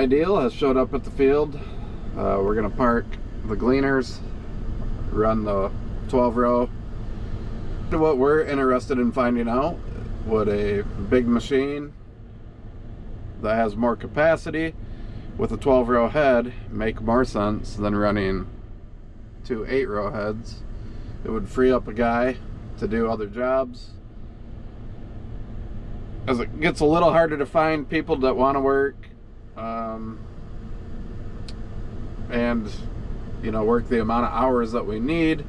ideal has showed up at the field. We're gonna park the Gleaners, run the 12-row. What we're interested in finding out, would a big machine that has more capacity with a 12-row head make more sense than running 2 8-row heads? It would free up a guy to do other jobs. As it gets a little harder to find people that want to work and work the amount of hours that we need,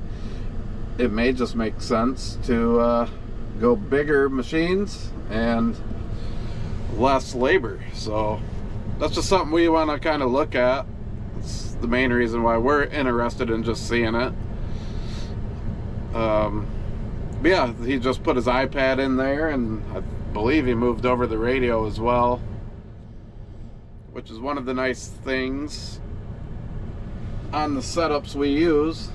it may just make sense to go bigger machines and less labor. So that's just something we want to kind of look at. It's the main reason why we're interested in just seeing it. But yeah, he just put his iPad in there, and I believe he moved over the radio as well, which is one of the nice things on the setups we use.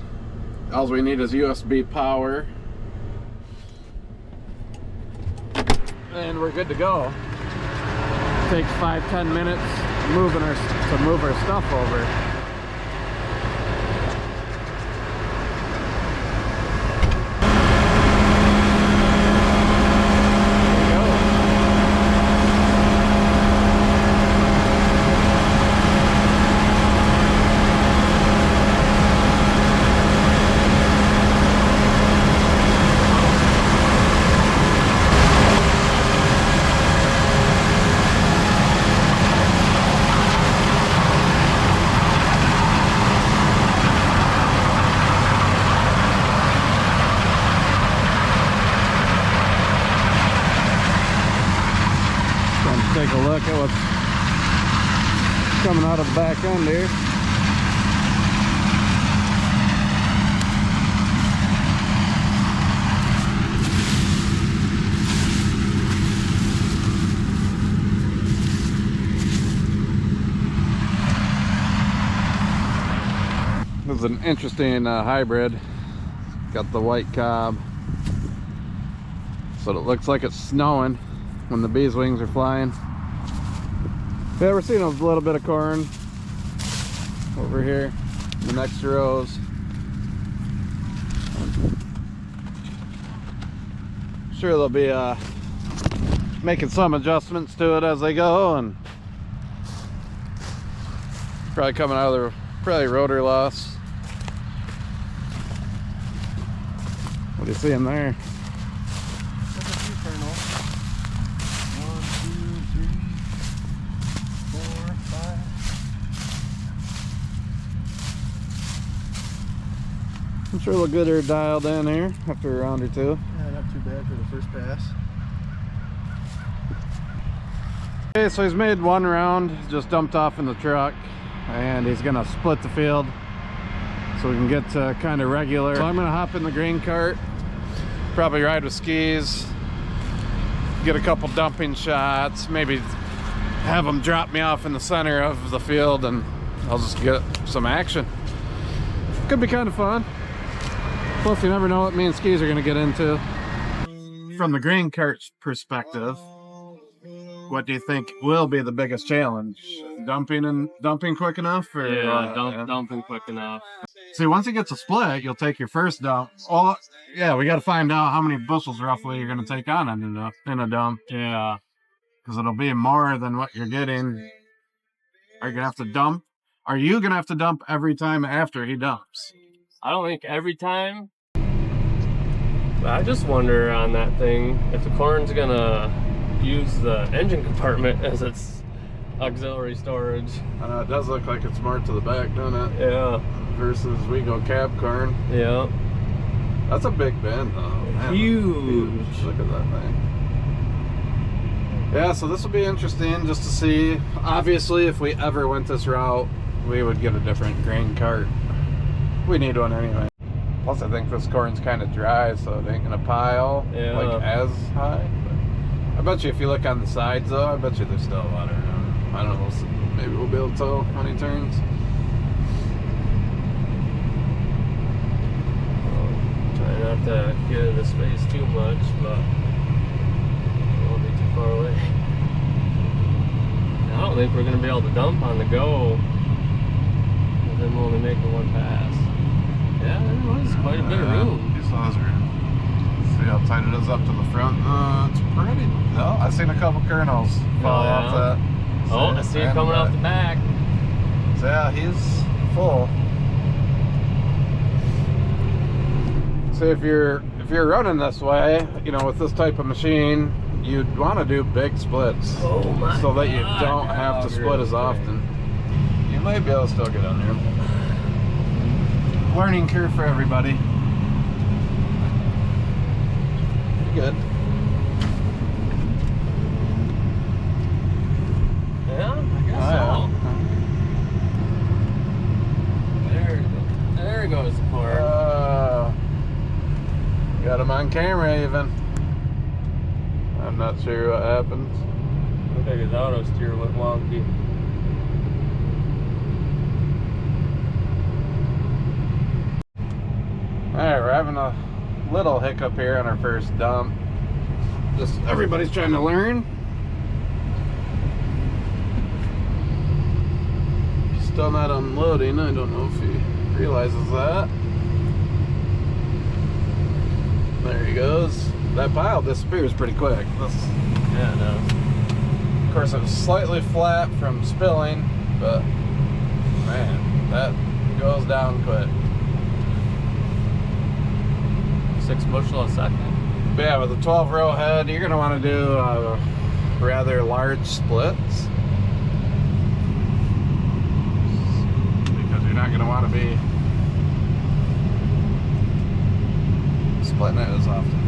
All we need is USB power, and we're good to go. Takes 5-10 minutes to move our stuff over. Take a look at what's coming out of the back end here. This is an interesting hybrid. Got the white cob, so it looks like it's snowing when the bees wings are flying. Yeah, we're seeing a little bit of corn over here in the next rows. Sure, they'll be making some adjustments to it as they go, and probably coming out of the rotor loss. What do you see in there? I'm sure they'll get her dialed in here after a round or two. Yeah, not too bad for the first pass. Okay, so he's made one round, just dumped off in the truck, and he's gonna split the field so we can get to kind of regular. So I'm gonna hop in the green cart, probably ride with skis, get a couple dumping shots, maybe have them drop me off in the center of the field, and I'll just get some action. Could be kind of fun. Plus, you never know what me and skis are going to get into. From the green cart's perspective, what do you think will be the biggest challenge? Dumping quick enough? Or, yeah, dumping quick enough. See, once it gets a split, you'll take your first dump. Well, yeah, we got to find out how many bushels roughly you're going to take on in a dump. Yeah. Because it'll be more than what you're getting. Are you going to have to dump? Are you going to have to dump every time after he dumps? I don't think every time. But I just wonder on that thing if the corn's gonna use the engine compartment as its auxiliary storage. I know, it does look like it's more to the back, doesn't it? Yeah. Versus we go cab corn. Yeah. That's a big bend though. Man, huge. Look at that thing. Yeah, so this will be interesting just to see. Obviously, if we ever went this route, we would get a different grain cart. We need one anyway. Plus, I think this corn's kind of dry, so it ain't gonna pile like as high. But I bet you if you look on the sides though, I bet you there's still a lot around. I don't know, so maybe we'll be able to tell when he turns. Try not to get into space too much, but it won't be too far away. don't think we're gonna be able to dump on the go. And then we'll only make it one pass. Yeah, there was quite a bit of room. You saw his room. See how tight it is up to the front? It's pretty. No, I've seen a couple kernels fall off that. Oh, I see it coming off the back. So yeah, he's full. See, if you're running this way, you know, with this type of machine, you'd want to do big splits, so that you don't have to split as often. You might be able to still get on there. Learning curve for everybody. You're good. Yeah, I guess so. There goes the car. Got him on camera even. I'm not sure what happens. Looks like his auto steer went wonky. Alright, we're having a little hiccup here on our first dump. Just everybody's trying to learn. Still not unloading. I don't know if he realizes that. There he goes. That pile disappears pretty quick. Yeah, it does. Of course, it was slightly flat from spilling, but man, that goes down quick. 6 bushel a second. But yeah, with a 12-row head, you're going to want to do rather large splits, because you're not going to want to be splitting it as often,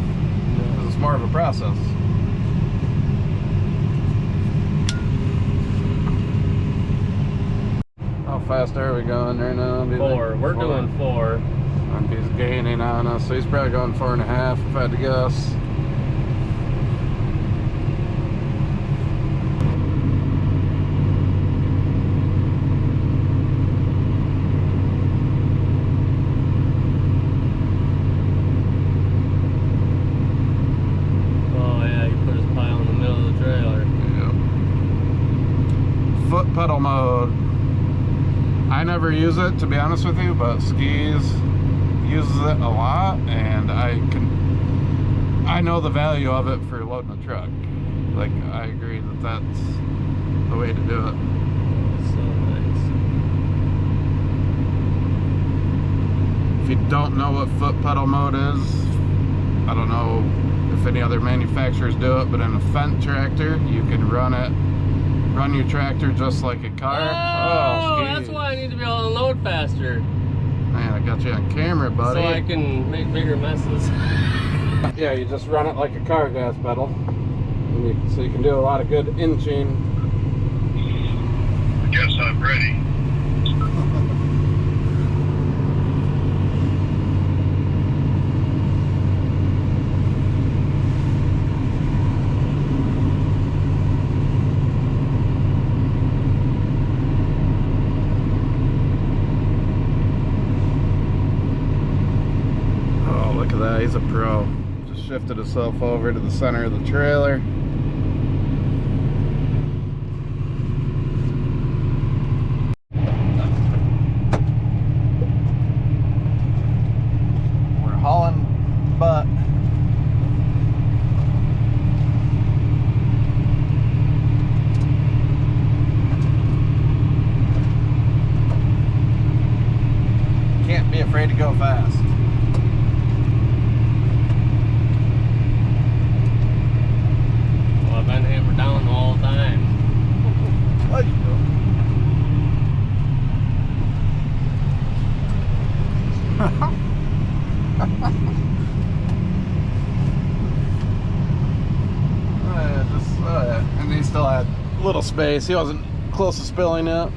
because it's more of a process. How fast are we going right now? 4. We're doing 4. And he's gaining on us, so he's probably going 4.5 if I had to guess. Oh yeah, he put his pile in the middle of the trailer. Yep. Foot pedal mode. I never use it, to be honest with you, but Skis uses it a lot, and I know the value of it for loading a truck. Like, I agree that that's the way to do it. So nice. If you don't know what foot pedal mode is, I don't know if any other manufacturers do it, but in a Fendt tractor, you can run your tractor just like a car. Oh, that's why I need to be able to load faster. Man, I got you on camera, buddy. So I can make bigger messes. Yeah, you just run it like a car gas pedal. So you can do a lot of good inching. I guess I'm ready. He's a pro. Just shifted himself over to the center of the trailer. We're hauling butt. Can't be afraid to go fast. I've been hammered down the whole time. What you doing? And he still had a little space. He wasn't close to spilling it.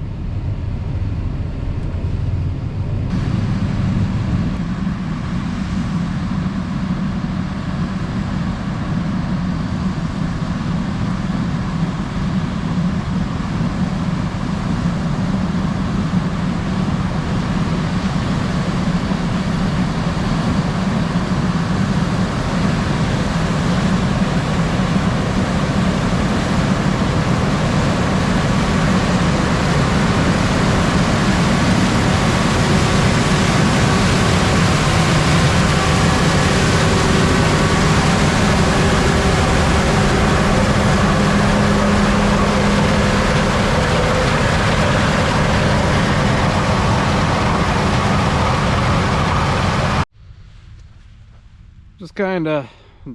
Just kind of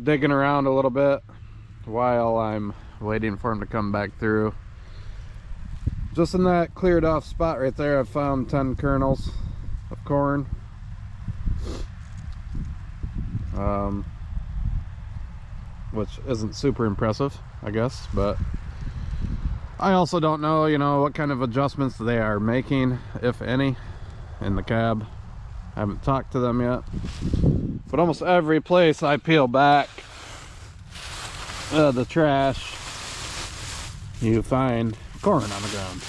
digging around a little bit while I'm waiting for him to come back through. Just in that cleared off spot right there, I found 10 kernels of corn. Which isn't super impressive, I guess, but I also don't know, you know, what kind of adjustments they are making, if any, in the cab. I haven't talked to them yet. But almost every place I peel back the trash, you find corn on the ground.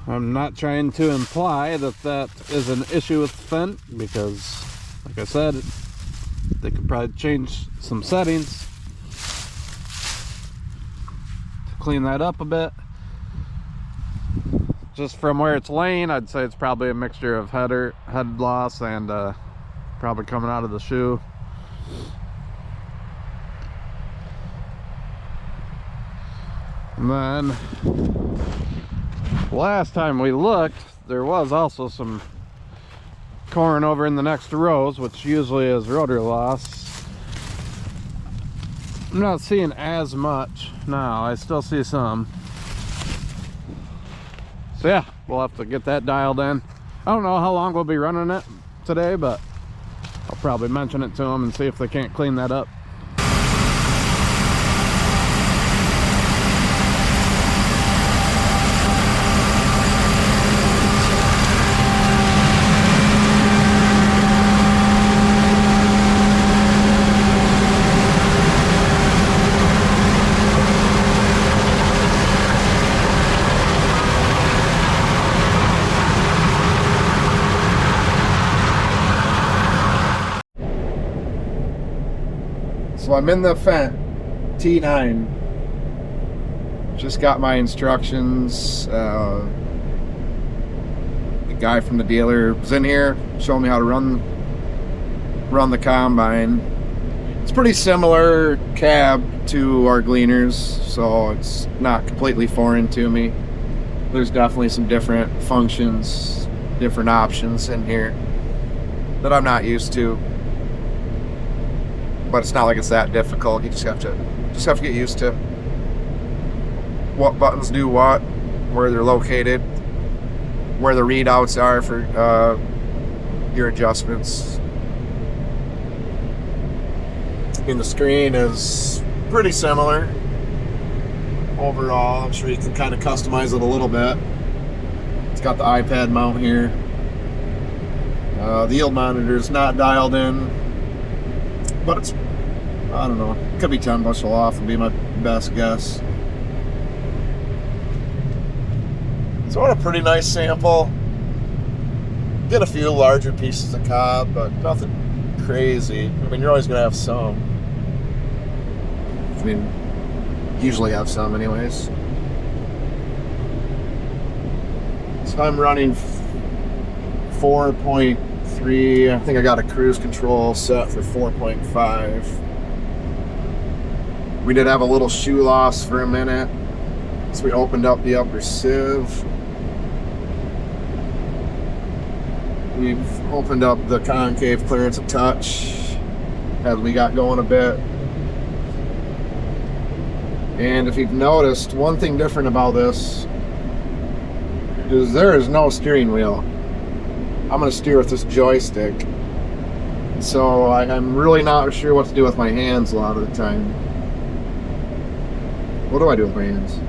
I'm not trying to imply that that is an issue with Fendt, because, like I said, they could probably change some settings to clean that up a bit. Just from where it's laying, I'd say it's probably a mixture of head loss and probably coming out of the shoe. And then last time we looked, there was also some corn over in the next rows, which usually is rotor loss. I'm not seeing as much now. I still see some. So yeah, we'll have to get that dialed in. I don't know how long we'll be running it today, but I'll probably mention it to them and see if they can't clean that up. So I'm in the Fendt T9. Just got my instructions. The guy from the dealer was in here showing me how to run the combine. It's pretty similar cab to our Gleaners, so it's not completely foreign to me. There's definitely some different functions, different options in here that I'm not used to. But it's not like it's that difficult. You just have to get used to what buttons do what, where they're located, where the readouts are for your adjustments. And the screen is pretty similar overall. I'm sure you can kind of customize it a little bit. It's got the iPad mount here. The yield monitor is not dialed in, but it's, I don't know, it could be 10 bushel off would be my best guess. So what a pretty nice sample. Get a few larger pieces of cob, but nothing crazy. I mean, you're always going to have some. I mean, usually have some anyways. So I'm running 4.3. I think I got a cruise control set for 4.5. We did have a little shoe loss for a minute, so we opened up the upper sieve. We've opened up the concave clearance a touch as we got going a bit. And if you've noticed, one thing different about this is there is no steering wheel. I'm going to steer with this joystick. So I'm really not sure what to do with my hands a lot of the time. What do I do with my hands?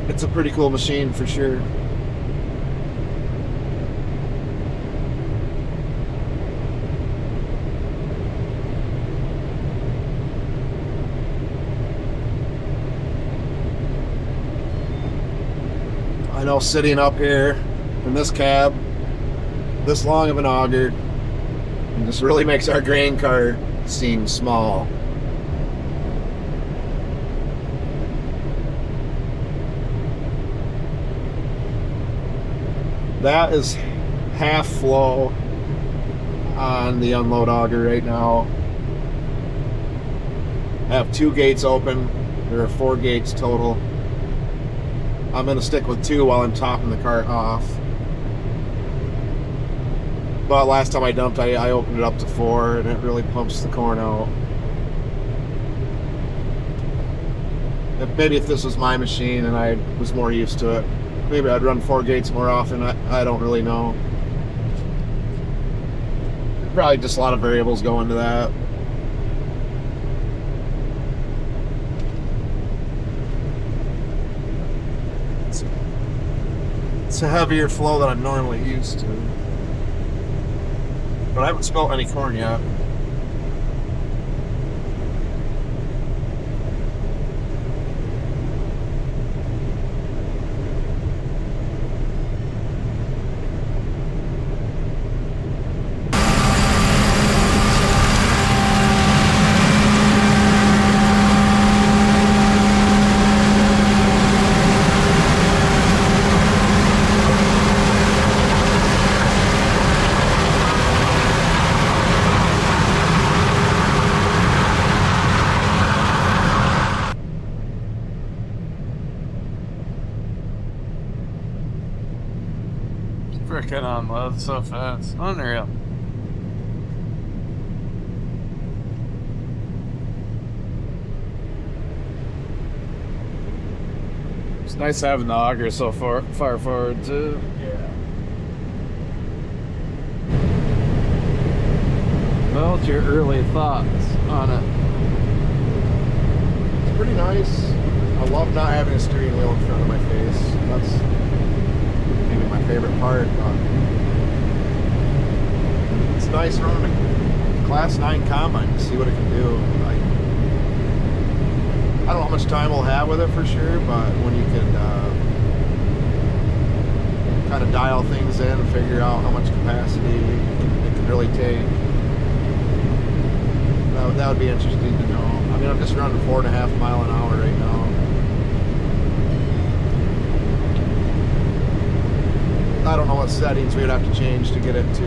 It's a pretty cool machine for sure. I know sitting up here in this cab, this long of an auger, and this really makes our grain cart seem small. That is half flow on the unload auger right now. I have 2 gates open. There are 4 gates total. I'm going to stick with 2 while I'm topping the cart off. But last time I dumped, I opened it up to 4, and it really pumps the corn out. Maybe if this was my machine and I was more used to it, maybe I'd run 4 gates more often. I don't really know. Probably just a lot of variables go into that. It's a heavier flow than I'm normally used to. But I haven't smelt any corn yet. Freaking unload so fast. Unreal. It's nice having the auger so far forward too. Yeah. Well, what's your early thoughts on it? It's pretty nice. I love not having a steering wheel in front of my face. That's maybe my favorite part. It's nice running a Class 9 combine to see what it can do. I don't know how much time we'll have with it for sure, but when you can kind of dial things in and figure out how much capacity it can really take, that would be interesting to know. I mean, I'm just running 4.5 miles an hour right now. I don't know what settings we would have to change to get it to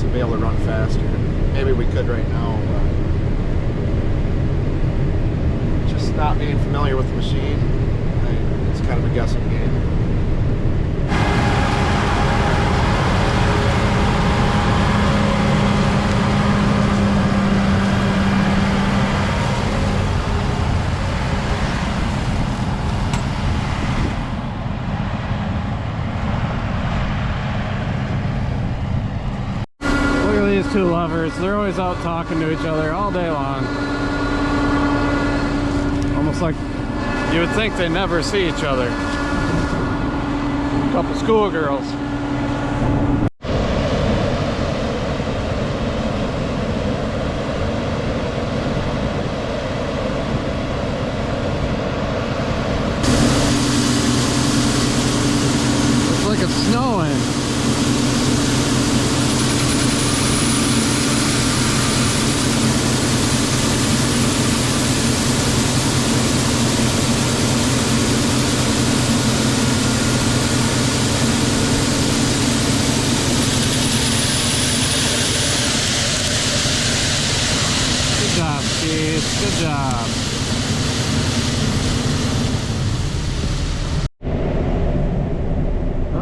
be able to run faster. Maybe we could right now, but just not being familiar with the machine, it's kind of a guessing game. These two lovers, they're always out talking to each other all day long. Almost like you would think they never see each other. A couple schoolgirls. Looks like it's snowing. Good job.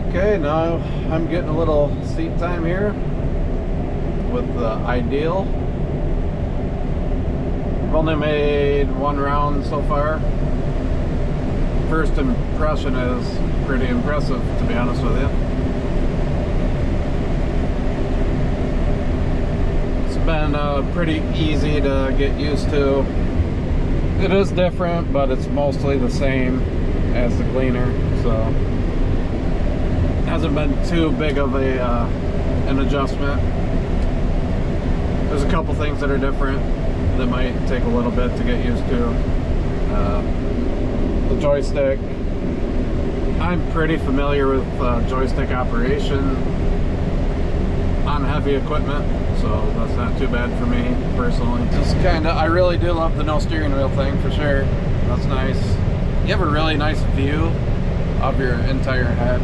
Okay, now I'm getting a little seat time here with the Ideal. I've only made 1 round so far. First impression is pretty impressive, to be honest with you. Been pretty easy to get used to. It is different, but it's mostly the same as the Gleaner, so hasn't been too big of an adjustment. There's a couple things that are different that might take a little bit to get used to. The joystick, I'm pretty familiar with joystick operation on heavy equipment, so that's not too bad for me personally. Just kind of, I really do love the no steering wheel thing for sure. That's nice. You have a really nice view of your entire head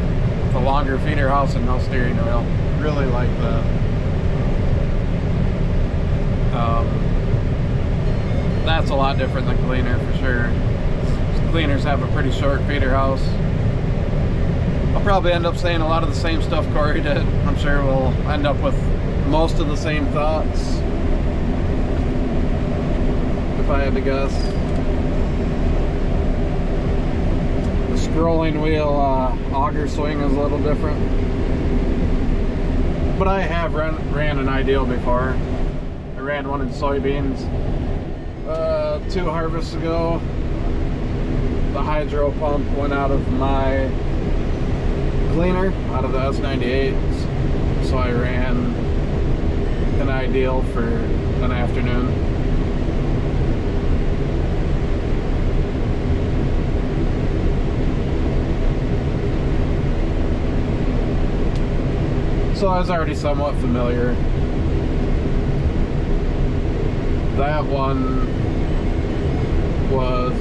with a longer feeder house and no steering wheel. Really like that. That's a lot different than Gleaner for sure. It's Gleaners have a pretty short feeder house. I'll probably end up saying a lot of the same stuff Corey did. I'm sure we'll end up with most of the same thoughts, if I had to guess. The scrolling wheel auger swing is a little different, but I have ran an Ideal before. I ran one in soybeans 2 harvests ago. The hydro pump went out of my Gleaner, out of the S98s, so I ran an Ideal for an afternoon. So I was already somewhat familiar. That one was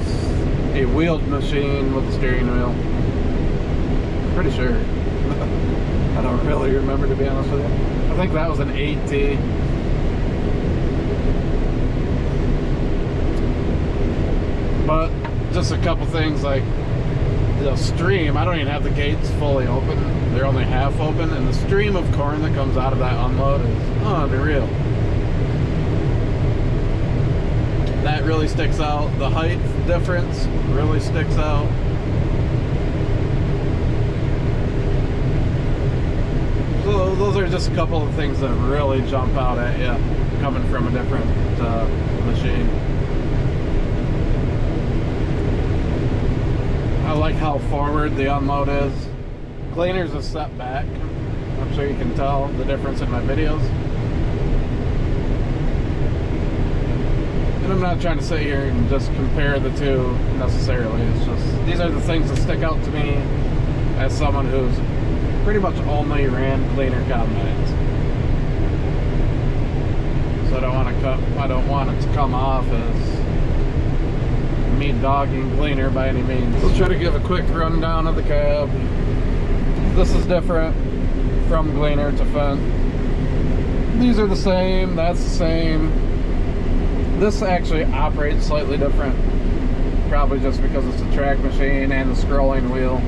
a wheeled machine with a steering wheel. Pretty sure. I don't really remember, to be honest with you. I think that was an 8T. But just a couple things, like the stream, I don't even have the gates fully open. They're only half open, and the stream of corn that comes out of that unload is unreal. That really sticks out. The height difference really sticks out. So those are just a couple of things that really jump out at you coming from a different machine. I like how forward the unload is. Gleaner's a step back. I'm sure you can tell the difference in my videos. And I'm not trying to sit here and just compare the two necessarily. It's just, these are the things that stick out to me as someone who's pretty much only ran Gleaner combines. So I don't want it to come off as me dogging Gleaner by any means. Let's try to give a quick rundown of the cab. This is different from Gleaner to Fendt. These are the same, that's the same. This actually operates slightly different, probably just because it's a track machine and the scrolling wheel.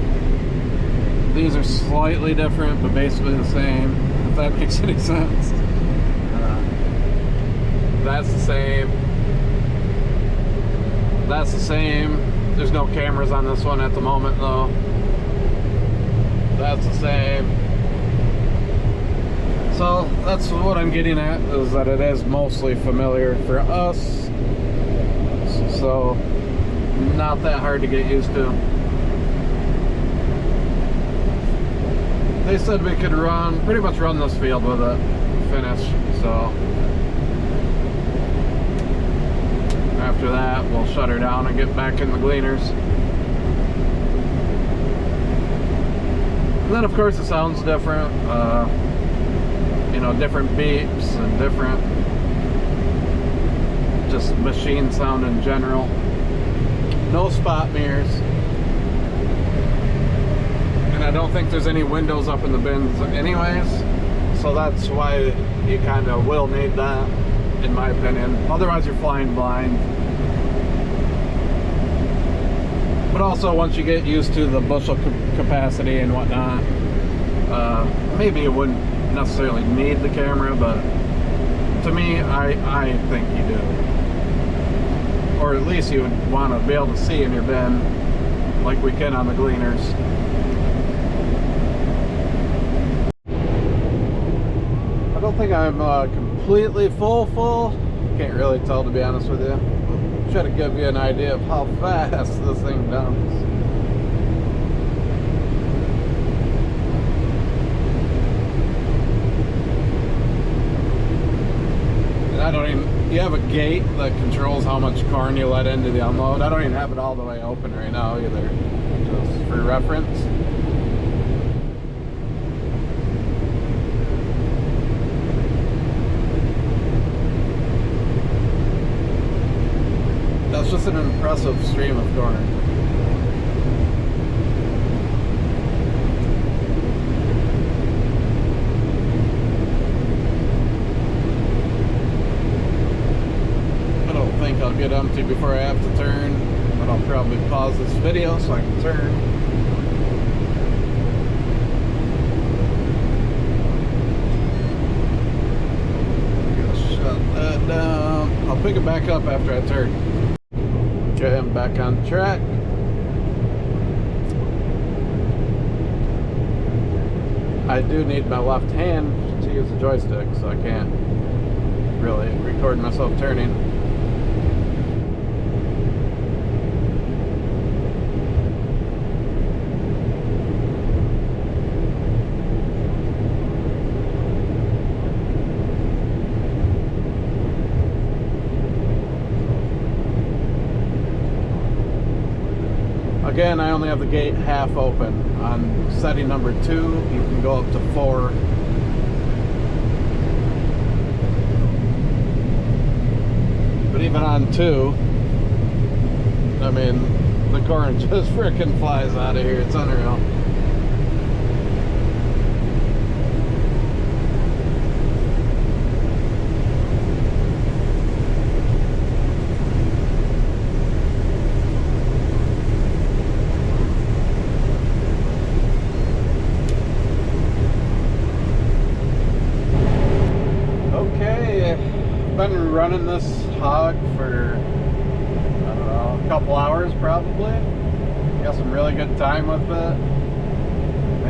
These are slightly different, but basically the same, if that makes any sense. That's the same. That's the same. There's no cameras on this one at the moment, though. That's the same. So that's what I'm getting at, is that it is mostly familiar for us. So not that hard to get used to. They said we could pretty much run this field with it, finish. So after that, we'll shut her down and get back in the Gleaners. And then of course it sounds different, you know, different beeps and different just machine sound in general. No spot mirrors. And I don't think there's any windows up in the bins anyways, so that's why you kind of will need that, in my opinion. Otherwise you're flying blind. But also once you get used to the bushel capacity and whatnot, maybe you wouldn't necessarily need the camera, but to me, I think you do. Or at least you would want to be able to see in your bin like we can on the Gleaners. I don't think I'm completely full. Can't really tell, to be honest with you. Try to give you an idea of how fast this thing dumps. And I don't even, you have a gate that controls how much corn you let into the unload. I don't even have it all the way open right now either, just for reference. That's just an impressive stream of corn. I don't think I'll get empty before I have to turn. but I'll probably pause this video so I can turn. Shut that down. I'll pick it back up after I turn. Okay, I'm back on track. I do need my left hand to use the joystick, so I can't really record myself turning. Again, I only have the gate half open. On setting number 2, you can go up to 4. But even on 2, I mean, the corn just frickin' flies out of here. It's unreal. Been running this HOG for, I don't know, a couple hours probably. Got some really good time with it.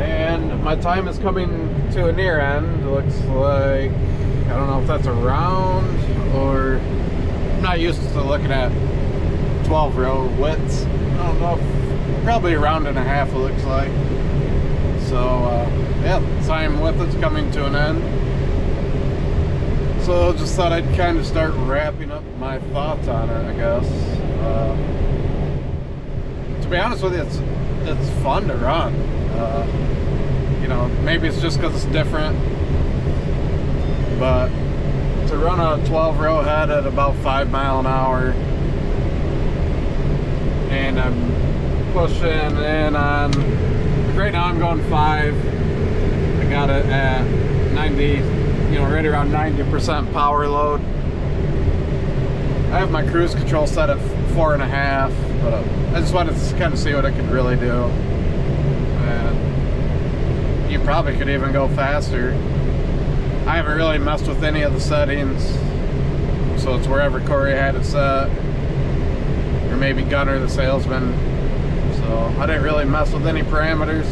And my time is coming to a near end. Looks like, I don't know if that's a round or, I'm not used to looking at 12 row widths. I don't know, probably a round and a half it looks like. So yeah, time with it's coming to an end. So just thought I'd kind of start wrapping up my thoughts on it, I guess. To be honest with you, it's fun to run. You know, maybe it's just because it's different, but to run a 12 row head at about 5 miles an hour, and I'm pushing in on, right now I'm going 5. I got it at 90. You know, right around 90% power load. I have my cruise control set at 4.5, but I just wanted to kind of see what I could really do. And you probably could even go faster. I haven't really messed with any of the settings, so it's wherever Corey had it set, or maybe Gunner the salesman. So I didn't really mess with any parameters.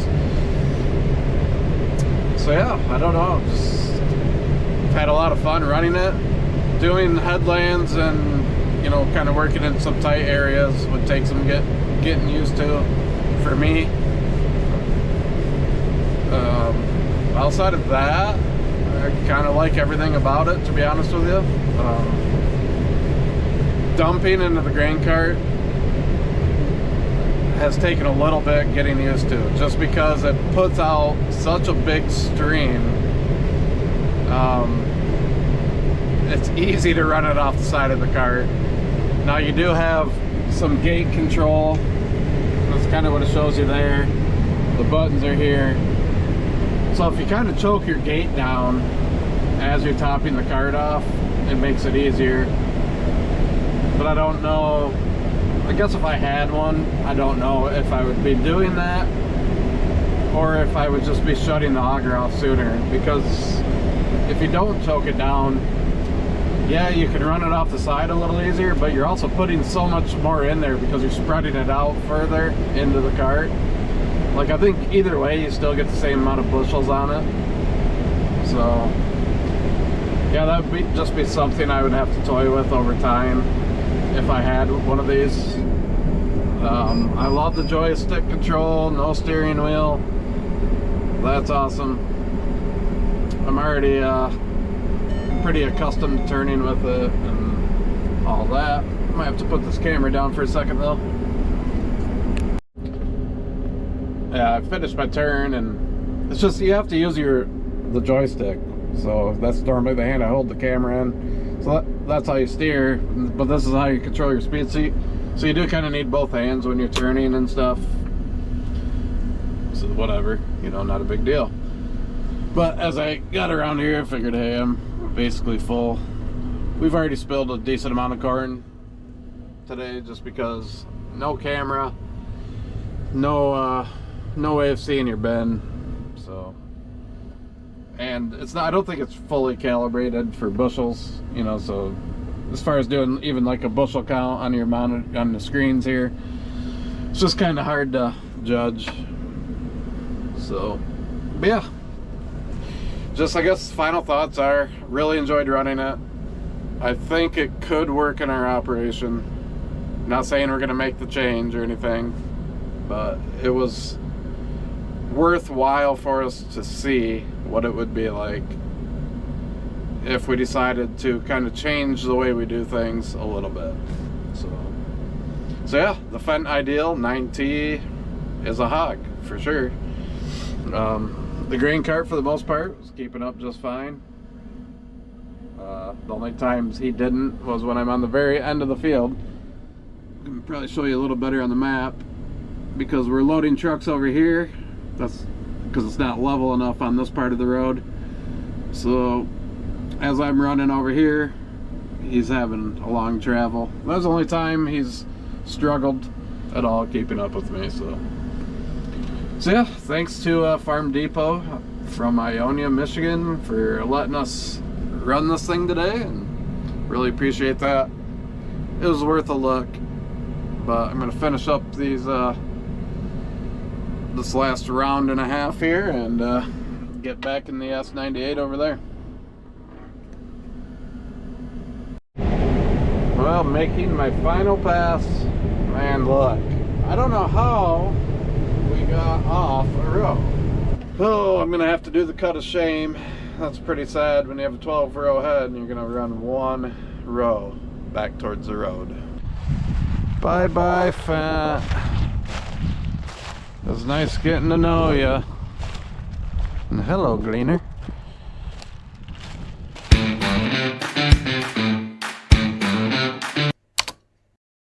So yeah, I don't know, just had a lot of fun running it. Doing headlands and, you know, kind of working in some tight areas would take some getting used to for me. Outside of that, I kind of like everything about it, to be honest with you. Dumping into the grain cart has taken a little bit getting used to, just because it puts out such a big stream. It's easy to run it off the side of the cart. Now you do have some gate control. That's kind of what it shows you there. The buttons are here. So if you kind of choke your gate down as you're topping the cart off, it makes it easier. But I don't know, I guess if I had one, I don't know if I would be doing that or if I would just be shutting the auger off sooner, because if you don't choke it down, yeah, you can run it off the side a little easier, but you're also putting so much more in there because you're spreading it out further into the cart. Like, I think either way you still get the same amount of bushels on it. So yeah, that would just be something I would have to toy with over time if I had one of these. I love the joystick control, no steering wheel. That's awesome. I'm already pretty accustomed to turning with it and all that. Might have to put this camera down for a second though. Yeah, I finished my turn, and it's just, you have to use the joystick. So that's normally the hand I hold the camera in. So that's how you steer, but this is how you control your speed. So you do kind of need both hands when you're turning and stuff. So whatever, you know, not a big deal. But as I got around here, I figured, hey, I'm basically full. We've already spilled a decent amount of corn today just because no camera, no way of seeing your bin. So, and it's not, I don't think it's fully calibrated for bushels, you know, so as far as doing even like a bushel count on your monitor, on the screens here, it's just kind of hard to judge. So, but yeah, just I guess final thoughts are, really enjoyed running it. I think it could work in our operation. Not saying we're gonna make the change or anything, but it was worthwhile for us to see what it would be like if we decided to kind of change the way we do things a little bit. So yeah, the Fendt Ideal 9T is a hog for sure. The grain cart for the most part was keeping up just fine. The only times he didn't was when I'm on the very end of the field. I can probably show you a little better on the map because we're loading trucks over here. That's because it's not level enough on this part of the road. So as I'm running over here, he's having a long travel. That was the only time he's struggled at all keeping up with me. So yeah, thanks to Farm Depot from Ionia, Michigan for letting us run this thing today, and really appreciate that. It was worth a look, but I'm gonna finish up these this last round and a half here and get back in the S98 over there. Well, making my final pass, and look, I don't know how we got off a row. Oh, I'm gonna have to do the cut of shame. That's pretty sad when you have a 12 row head and you're gonna run one row back towards the road. Bye bye, Fendt. It was nice getting to know you. And hello, Gleaner.